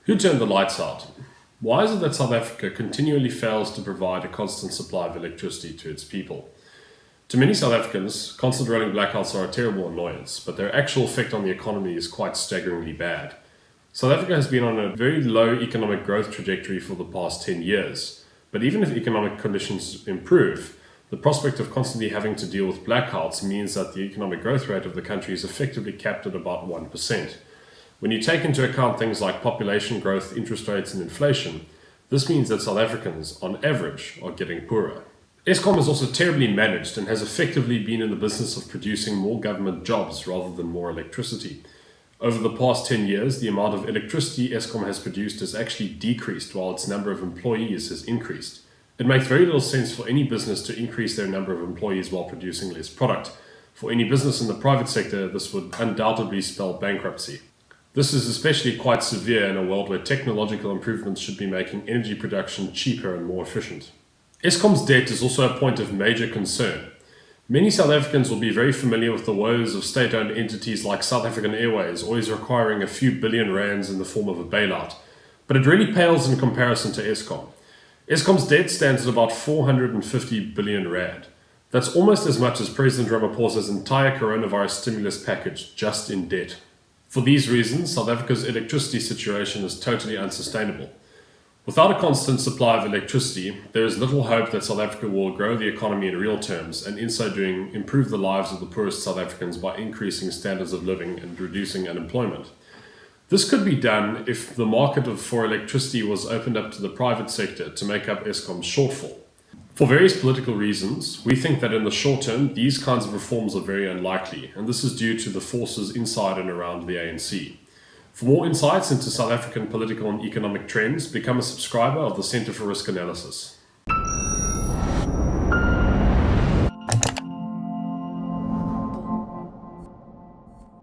Who turned the lights out? Why is it that South Africa continually fails to provide a constant supply of electricity to its people? To many South Africans, constant rolling blackouts are a terrible annoyance, but their actual effect on the economy is quite staggeringly bad. South Africa has been on a very low economic growth trajectory for the past 10 years, but even if economic conditions improve, the prospect of constantly having to deal with blackouts means that the economic growth rate of the country is effectively capped at about 1%. When you take into account things like population growth, interest rates, and inflation, this means that South Africans, on average, are getting poorer. Eskom is also terribly managed and has effectively been in the business of producing more government jobs rather than more electricity. Over the past 10 years, the amount of electricity Eskom has produced has actually decreased while its number of employees has increased. It makes very little sense for any business to increase their number of employees while producing less product. For any business in the private sector, this would undoubtedly spell bankruptcy. This is especially quite severe in a world where technological improvements should be making energy production cheaper and more efficient. Eskom's debt is also a point of major concern. Many South Africans will be very familiar with the woes of state-owned entities like South African Airways, always requiring a few billion rands in the form of a bailout. But it really pales in comparison to Eskom. Eskom's debt stands at about 450 billion rand. That's almost as much as President Ramaphosa's entire coronavirus stimulus package just in debt. For these reasons, South Africa's electricity situation is totally unsustainable. Without a constant supply of electricity, there is little hope that South Africa will grow the economy in real terms and in so doing improve the lives of the poorest South Africans by increasing standards of living and reducing unemployment. This could be done if the market for electricity was opened up to the private sector to make up Eskom's shortfall. For various political reasons, we think that in the short term, these kinds of reforms are very unlikely, and this is due to the forces inside and around the ANC. For more insights into South African political and economic trends, become a subscriber of the Centre for Risk Analysis.